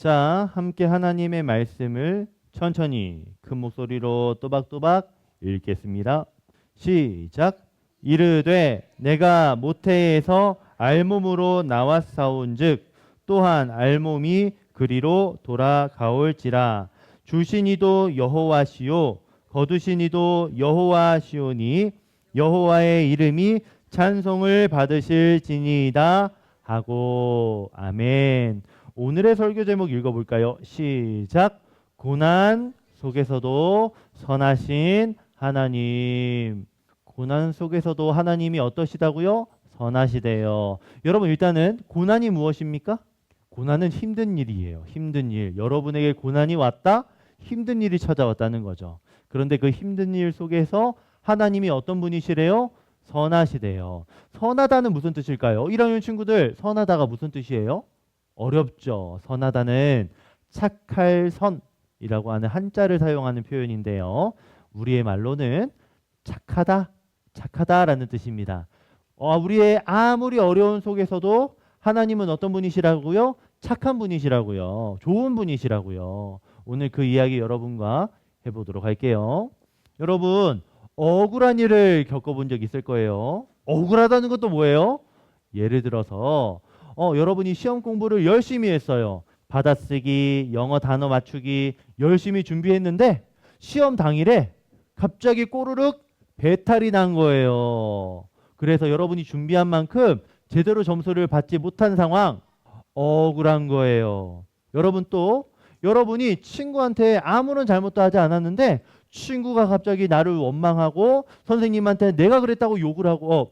자, 함께 하나님의 말씀을 천천히 큰 목소리로 또박또박 읽겠습니다. 시작. 이르되 내가 모태에서 알몸으로 나왔사온즉 또한 알몸이 그리로 돌아가올지라. 주시니도 여호와시요 거두시니도 여호와시오니 여호와의 이름이 찬송을 받으실지니이다 하고. 아멘. 오늘의 설교 제목 읽어볼까요? 시작. 고난 속에서도 선하신 하나님. 고난 속에서도 하나님이 어떠시다고요? 선하시대요. 여러분, 일단은 고난이 무엇입니까? 고난은 힘든 일이에요. 힘든 일. 여러분에게 고난이 왔다? 힘든 일이 찾아왔다는 거죠. 그런데 그 힘든 일 속에서 하나님이 어떤 분이시래요? 선하시대요. 선하다는 무슨 뜻일까요? 1학년 친구들, 선하다가 무슨 뜻이에요? 어렵죠. 선하다는 착할 선이라고 하는 한자를 사용하는 표현인데요. 우리의 말로는 착하다, 착하다라는 뜻입니다. 우리의 아무리 어려운 속에서도 하나님은 어떤 분이시라고요? 착한 분이시라고요. 좋은 분이시라고요. 오늘 그 이야기 여러분과 해보도록 할게요. 여러분, 억울한 일을 겪어본 적 있을 거예요. 억울하다는 것도 뭐예요? 예를 들어서 여러분이 시험 공부를 열심히 했어요. 받아쓰기, 영어 단어 맞추기 열심히 준비했는데 시험 당일에 갑자기 꼬르륵 배탈이 난 거예요. 그래서 여러분이 준비한 만큼 제대로 점수를 받지 못한 상황, 억울한 거예요. 여러분이 친구한테 아무런 잘못도 하지 않았는데 친구가 갑자기 나를 원망하고 선생님한테 내가 그랬다고 욕을 하고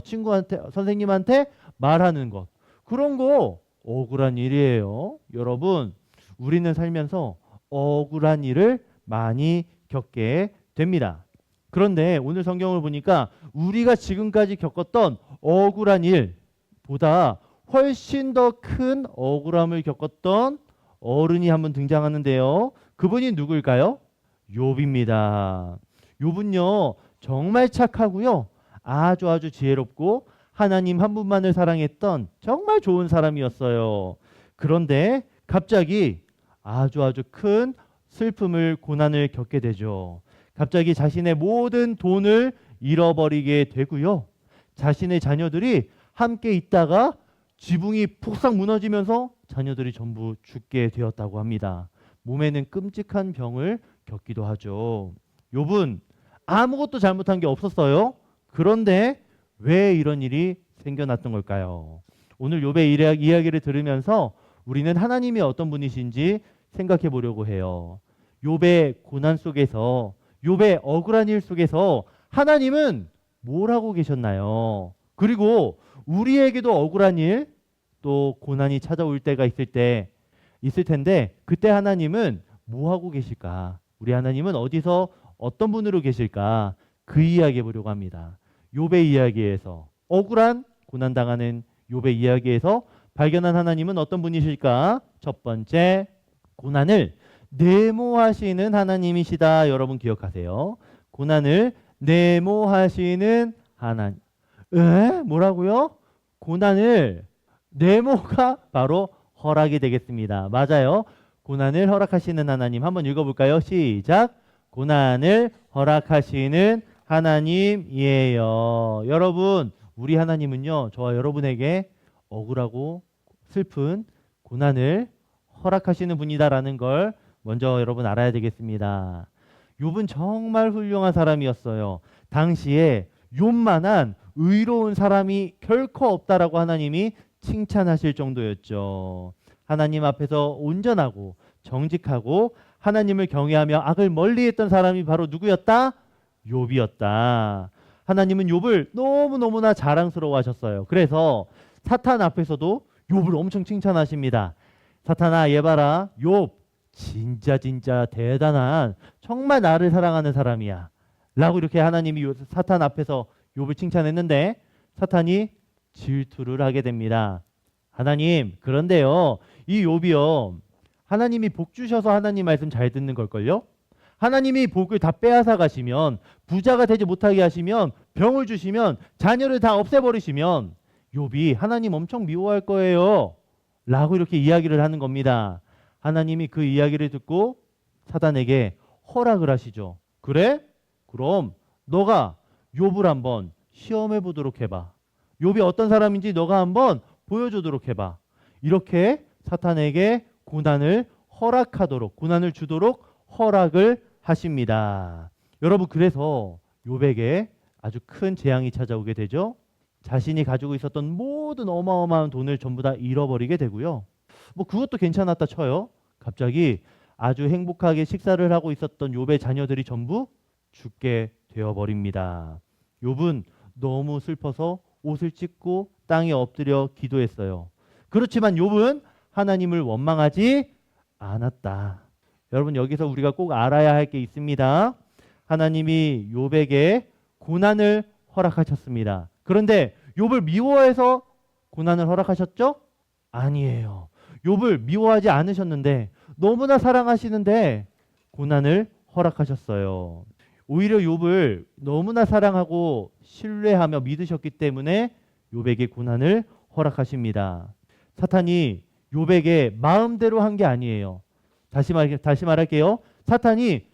친구한테 선생님한테 말하는 것, 그런 거 억울한 일이에요. 여러분, 우리는 살면서 억울한 일을 많이 겪게 됩니다. 그런데 오늘 성경을 보니까 우리가 지금까지 겪었던 억울한 일보다 훨씬 더 큰 억울함을 겪었던 어른이 한 분 등장하는데요. 그분이 누굴까요? 욥입니다. 욥은요, 정말 착하고요, 아주 지혜롭고 하나님 한 분만을 사랑했던 정말 좋은 사람이었어요. 그런데 갑자기 아주 큰 슬픔을, 고난을 겪게 되죠. 갑자기 자신의 모든 돈을 잃어버리게 되고요. 자신의 자녀들이 함께 있다가 지붕이 폭삭 무너지면서 자녀들이 전부 죽게 되었다고 합니다. 몸에는 끔찍한 병을 겪기도 하죠. 욥은 아무것도 잘못한 게 없었어요. 그런데 왜 이런 일이 생겨났던 걸까요? 오늘 욥의 이야기를 들으면서 우리는 하나님이 어떤 분이신지 생각해 보려고 해요. 욥의 고난 속에서, 욥의 억울한 일 속에서 하나님은 뭘 하고 계셨나요? 그리고 우리에게도 억울한 일, 또 고난이 찾아올 때가 있을 텐데 그때 하나님은 뭐 하고 계실까? 우리 하나님은 어디서 어떤 분으로 계실까? 그 이야기 해보려고 합니다. 욥의 이야기에서, 억울한 고난당하는 욥의 이야기에서 발견한 하나님은 어떤 분이실까? 첫 번째, 고난을 내모하시는 하나님이시다. 여러분 기억하세요. 고난을 내모하시는 하나님. 뭐라고요? 고난을 내모가 바로 허락이 되겠습니다. 맞아요. 고난을 허락하시는 하나님. 한번 읽어볼까요? 시작. 고난을 허락하시는 하나님이에요. 여러분, 우리 하나님은요, 저와 여러분에게 억울하고 슬픈 고난을 허락하시는 분이다라는 걸 먼저 여러분 알아야 되겠습니다. 욥은 정말 훌륭한 사람이었어요. 당시에 욥만한 의로운 사람이 결코 없다라고 하나님이 칭찬하실 정도였죠. 하나님 앞에서 온전하고 정직하고 하나님을 경외하며 악을 멀리했던 사람이 바로 누구였다? 욥이었다. 하나님은 욥을 너무나 자랑스러워하셨어요. 그래서 사탄 앞에서도 욥을 엄청 칭찬하십니다. 사탄아, 얘 봐라, 욥 진짜 대단한, 정말 나를 사랑하는 사람이야 라고 이렇게 하나님이 사탄 앞에서 욥을 칭찬했는데 사탄이 질투를 하게 됩니다. 하나님, 그런데요, 이 욥이요, 하나님이 복 주셔서 하나님 말씀 잘 듣는 걸걸요? 하나님이 복을 다 빼앗아 가시면, 부자가 되지 못하게 하시면, 병을 주시면, 자녀를 다 없애버리시면 욥이 하나님 엄청 미워할 거예요 라고 이렇게 이야기를 하는 겁니다. 하나님이 그 이야기를 듣고 사단에게 허락을 하시죠. 그래? 그럼 너가 욥을 한번 시험해 보도록 해봐. 욥이 어떤 사람인지 너가 한번 보여주도록 해봐. 이렇게 사탄에게 고난을 고난을 주도록 허락을 하십니다. 여러분, 그래서 욥에게 아주 큰 재앙이 찾아오게 되죠. 자신이 가지고 있었던 모든 어마어마한 돈을 전부 다 잃어버리게 되고요. 뭐 그것도 괜찮았다 쳐요. 갑자기 아주 행복하게 식사를 하고 있었던 욥의 자녀들이 전부 죽게 되어버립니다. 욥은 너무 슬퍼서 옷을 찢고 땅에 엎드려 기도했어요. 그렇지만 욥은 하나님을 원망하지 않았다. 여러분, 여기서 우리가 꼭 알아야 할 게 있습니다. 하나님이 욥에게 고난을 허락하셨습니다. 그런데 욥을 미워해서 고난을 허락하셨죠? 아니에요. 욥을 미워하지 않으셨는데 너무나 사랑하시는데 고난을 허락하셨어요. 오히려 욥을 너무나 사랑하고 신뢰하며 믿으셨기 때문에 욥에게 고난을 허락하십니다. 사탄이 욥에게 마음대로 한 게 아니에요. 다시 말할게요. 사탄이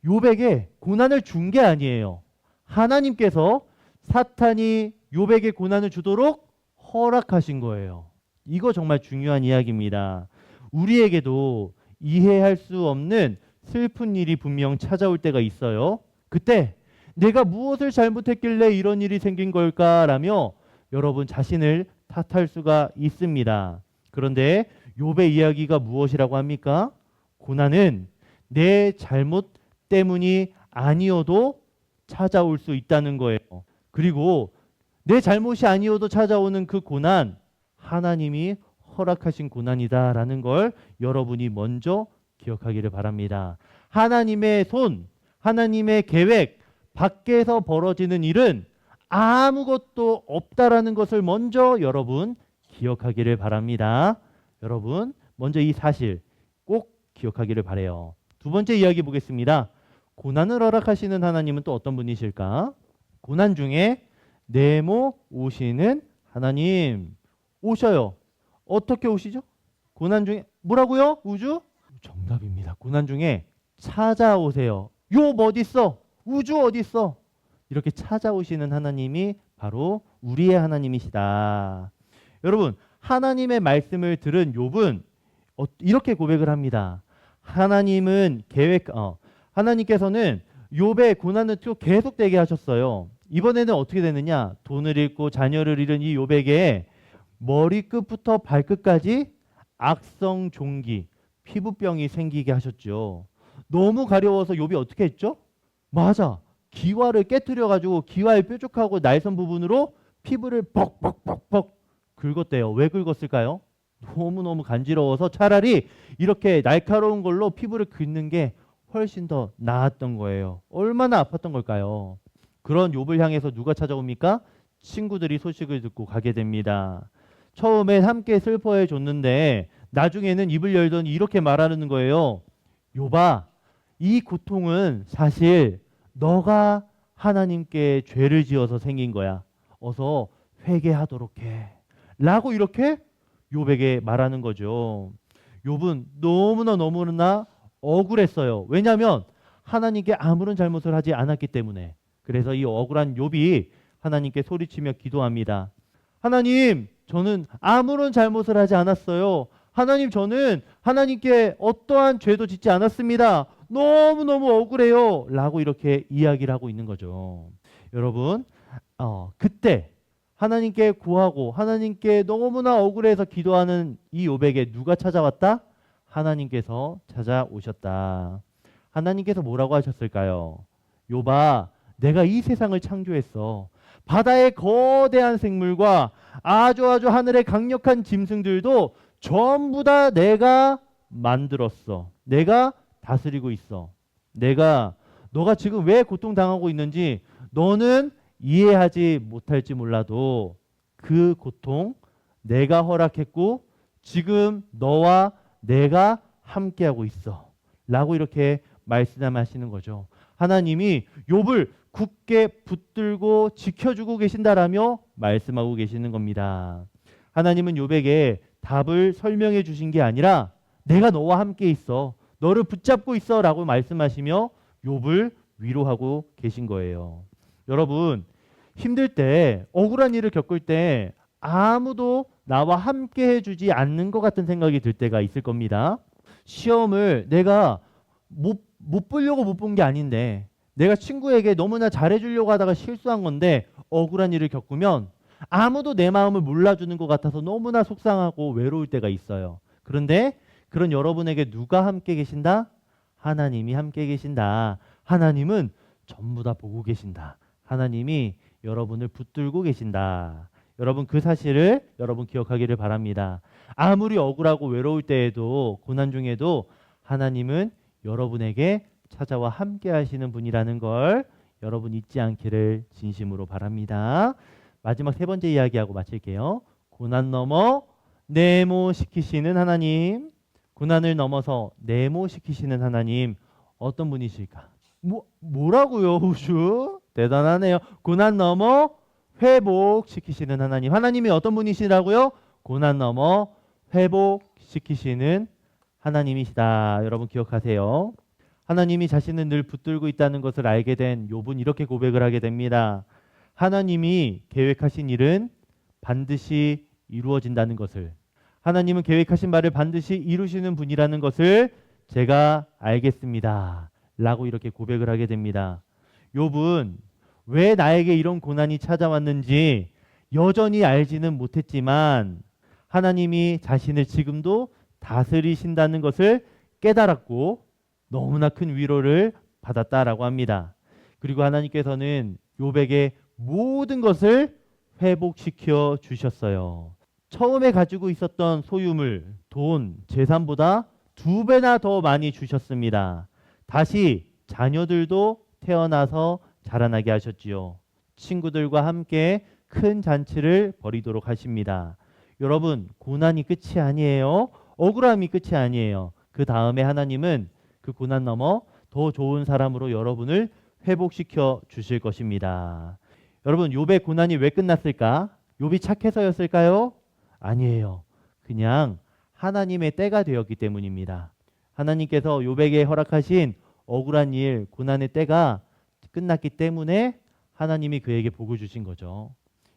욥에게 고난을 준 게 아니에요. 하나님께서 사탄이 욥에게 고난을 주도록 허락하신 거예요. 이거 정말 중요한 이야기입니다. 우리에게도 이해할 수 없는 슬픈 일이 분명 찾아올 때가 있어요. 그때 내가 무엇을 잘못했길래 이런 일이 생긴 걸까라며 여러분 자신을 탓할 수가 있습니다. 그런데 욥의 이야기가 무엇이라고 합니까? 고난은 내 잘못 때문이 아니어도 찾아올 수 있다는 거예요. 그리고 내 잘못이 아니어도 찾아오는 그 고난, 하나님이 허락하신 고난이다라는 걸 여러분이 먼저 기억하기를 바랍니다. 하나님의 손, 하나님의 계획 밖에서 벌어지는 일은 아무것도 없다라는 것을 먼저 여러분 기억하기를 바랍니다. 여러분, 먼저 이 사실 꼭 기억하기를 바라요. 두 번째 이야기 보겠습니다. 고난을 허락하시는 하나님은 또 어떤 분이실까? 고난 중에 네모 오시는 하나님. 오셔요. 어떻게 오시죠? 고난 중에 뭐라고요? 우주? 정답입니다. 고난 중에 찾아오세요. 욥 어디 있어? 우주 어디 있어? 이렇게 찾아오시는 하나님이 바로 우리의 하나님이시다. 여러분, 하나님의 말씀을 들은 욥은 이렇게 고백을 합니다. 하나님께서는 욥의 고난을 또 계속되게 하셨어요. 이번에는 어떻게 되느냐? 돈을 잃고 자녀를 잃은 이 욥에게 머리끝부터 발끝까지 악성 종기, 피부병이 생기게 하셨죠. 너무 가려워서 욥이 어떻게 했죠? 맞아. 기와를 깨뜨려 가지고 기와의 뾰족하고 날선 부분으로 피부를 벅벅벅벅 긁었대요. 왜 긁었을까요? 너무너무 간지러워서 차라리 이렇게 날카로운 걸로 피부를 긁는 게 훨씬 더 나았던 거예요. 얼마나 아팠던 걸까요? 그런 욥을 향해서 누가 찾아옵니까? 친구들이 소식을 듣고 가게 됩니다. 처음엔 함께 슬퍼해 줬는데 나중에는 입을 열더니 이렇게 말하는 거예요. 욥아, 이 고통은 사실 너가 하나님께 죄를 지어서 생긴 거야. 어서 회개하도록 해. 라고 이렇게 욥에게 말하는 거죠. 욥은 너무나 억울했어요. 왜냐하면 하나님께 아무런 잘못을 하지 않았기 때문에. 그래서 이 억울한 욥이 하나님께 소리치며 기도합니다. 하나님, 저는 아무런 잘못을 하지 않았어요. 하나님, 저는 하나님께 어떠한 죄도 짓지 않았습니다. 너무너무 억울해요. 라고 이렇게 이야기를 하고 있는 거죠. 여러분, 그때 하나님께 구하고 하나님께 너무나 억울해서 기도하는 이 욥에게 누가 찾아왔다? 하나님께서 찾아오셨다. 하나님께서 뭐라고 하셨을까요? 욥아, 내가 이 세상을 창조했어. 바다의 거대한 생물과 아주 하늘의 강력한 짐승들도 전부 다 내가 만들었어. 내가 다스리고 있어. 너가 지금 왜 고통당하고 있는지 너는 이해하지 못할지 몰라도 그 고통 내가 허락했고 지금 너와 내가 함께하고 있어. 라고 이렇게 말씀하시는 거죠. 하나님이 욥을 굳게 붙들고 지켜주고 계신다라며 말씀하고 계시는 겁니다. 하나님은 욥에게 답을 설명해 주신 게 아니라 내가 너와 함께 있어. 너를 붙잡고 있어 라고 말씀하시며 욥을 위로하고 계신 거예요. 여러분, 힘들 때, 억울한 일을 겪을 때 아무도 나와 함께 해주지 않는 것 같은 생각이 들 때가 있을 겁니다. 시험을 내가 못 보려고 못 본 게 아닌데, 내가 친구에게 너무나 잘해주려고 하다가 실수한 건데, 억울한 일을 겪으면 아무도 내 마음을 몰라주는 것 같아서 너무나 속상하고 외로울 때가 있어요. 그런데 그런 여러분에게 누가 함께 계신다? 하나님이 함께 계신다. 하나님은 전부 다 보고 계신다. 하나님이 여러분을 붙들고 계신다. 여러분, 그 사실을 여러분 기억하기를 바랍니다. 아무리 억울하고 외로울 때에도, 고난 중에도 하나님은 여러분에게 찾아와 함께 하시는 분이라는 걸 여러분 잊지 않기를 진심으로 바랍니다. 마지막 세 번째 이야기하고 마칠게요. 고난 넘어 내모시키시는 하나님. 고난을 넘어서 내모시키시는 하나님, 어떤 분이실까? 뭐라고요, 후슈? 대단하네요. 고난 넘어 회복시키시는 하나님. 하나님이 어떤 분이시라고요? 고난 넘어 회복시키시는 하나님이시다. 여러분 기억하세요. 하나님이 자신을 늘 붙들고 있다는 것을 알게 된 욥은 이렇게 고백을 하게 됩니다. 하나님이 계획하신 일은 반드시 이루어진다는 것을, 하나님은 계획하신 바를 반드시 이루시는 분이라는 것을 제가 알겠습니다. 라고 이렇게 고백을 하게 됩니다. 욥은 왜 나에게 이런 고난이 찾아왔는지 여전히 알지는 못했지만 하나님이 자신을 지금도 다스리신다는 것을 깨달았고 너무나 큰 위로를 받았다라고 합니다. 그리고 하나님께서는 욥에게 모든 것을 회복시켜 주셨어요. 처음에 가지고 있었던 소유물, 돈, 재산보다 2배나 더 많이 주셨습니다. 다시 자녀들도 태어나서 자라나게 하셨지요. 친구들과 함께 큰 잔치를 벌이도록 하십니다. 여러분, 고난이 끝이 아니에요. 억울함이 끝이 아니에요. 그 다음에 하나님은 그 고난 넘어 더 좋은 사람으로 여러분을 회복시켜 주실 것입니다. 여러분, 욥의 고난이 왜 끝났을까? 욥이 착해서였을까요? 아니에요. 그냥 하나님의 때가 되었기 때문입니다. 하나님께서 욥에게 허락하신 억울한 일, 고난의 때가 끝났기 때문에 하나님이 그에게 복을 주신 거죠.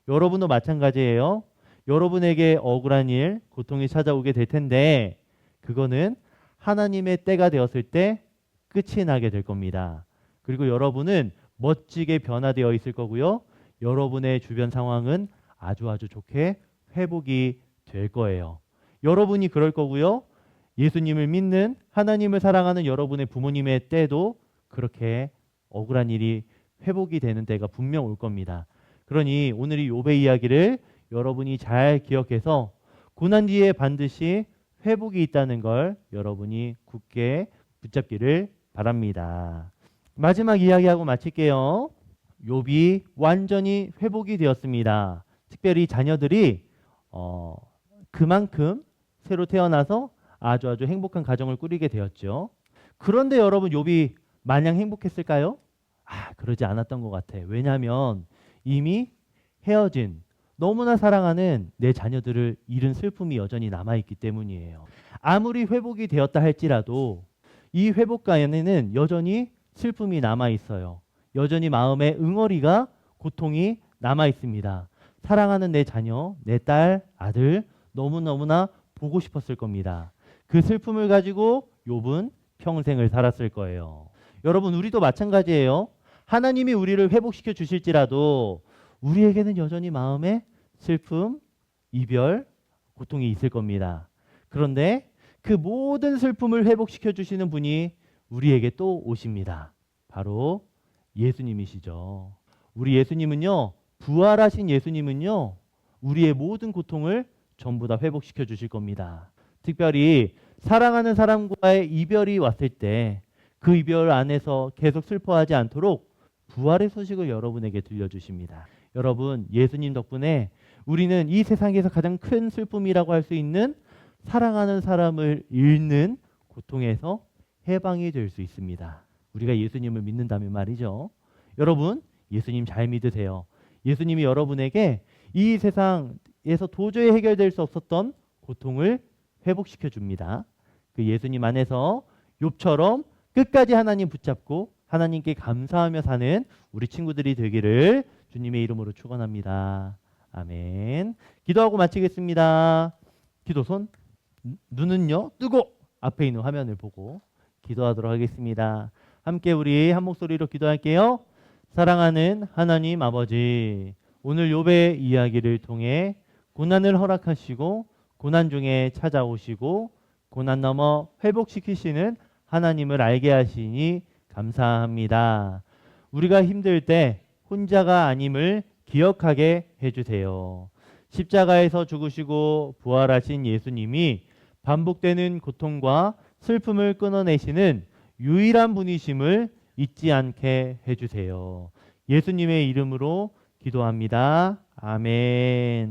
여러분도 마찬가지예요. 여러분에게 억울한 일, 고통이 찾아오게 될 텐데 그거는 하나님의 때가 되었을 때 끝이 나게 될 겁니다. 그리고 여러분은 멋지게 변화되어 있을 거고요. 여러분의 주변 상황은 아주 좋게 회복이 될 거예요. 여러분이 그럴 거고요. 예수님을 믿는, 하나님을 사랑하는 여러분의 부모님의 때도 그렇게 억울한 일이 회복이 되는 때가 분명 올 겁니다. 그러니 오늘 이 욥의 이야기를 여러분이 잘 기억해서 고난 뒤에 반드시 회복이 있다는 걸 여러분이 굳게 붙잡기를 바랍니다. 마지막 이야기하고 마칠게요. 욥이 완전히 회복이 되었습니다. 특별히 자녀들이 그만큼 새로 태어나서 아주 행복한 가정을 꾸리게 되었죠. 그런데 여러분, 욥이 마냥 행복했을까요? 그러지 않았던 것 같아요. 왜냐하면 이미 헤어진, 너무나 사랑하는 내 자녀들을 잃은 슬픔이 여전히 남아있기 때문이에요. 아무리 회복이 되었다 할지라도 이 회복가에는 여전히 슬픔이 남아있어요. 여전히 마음에 응어리가, 고통이 남아있습니다. 사랑하는 내 자녀, 내 딸, 아들 너무나 보고 싶었을 겁니다. 그 슬픔을 가지고 욥은 평생을 살았을 거예요. 여러분, 우리도 마찬가지예요. 하나님이 우리를 회복시켜 주실지라도 우리에게는 여전히 마음에 슬픔, 이별, 고통이 있을 겁니다. 그런데 그 모든 슬픔을 회복시켜 주시는 분이 우리에게 또 오십니다. 바로 예수님이시죠. 우리 예수님은요, 부활하신 예수님은요, 우리의 모든 고통을 전부 다 회복시켜 주실 겁니다. 특별히 사랑하는 사람과의 이별이 왔을 때 그 이별 안에서 계속 슬퍼하지 않도록 부활의 소식을 여러분에게 들려주십니다. 여러분, 예수님 덕분에 우리는 이 세상에서 가장 큰 슬픔이라고 할 수 있는 사랑하는 사람을 잃는 고통에서 해방이 될 수 있습니다. 우리가 예수님을 믿는다면 말이죠. 여러분, 예수님 잘 믿으세요. 예수님이 여러분에게 이 세상에서 도저히 해결될 수 없었던 고통을 회복시켜 줍니다. 그 예수님 안에서 욥처럼 끝까지 하나님 붙잡고 하나님께 감사하며 사는 우리 친구들이 되기를 주님의 이름으로 축원합니다. 아멘. 기도하고 마치겠습니다. 기도 손, 눈은요 뜨고 앞에 있는 화면을 보고 기도하도록 하겠습니다. 함께 우리 한 목소리로 기도할게요. 사랑하는 하나님 아버지, 오늘 욥의 이야기를 통해 고난을 허락하시고 고난 중에 찾아오시고 고난 넘어 회복시키시는 하나님을 알게 하시니 감사합니다. 우리가 힘들 때 혼자가 아님을 기억하게 해주세요. 십자가에서 죽으시고 부활하신 예수님이 반복되는 고통과 슬픔을 끊어내시는 유일한 분이심을 잊지 않게 해주세요. 예수님의 이름으로 기도합니다. 아멘.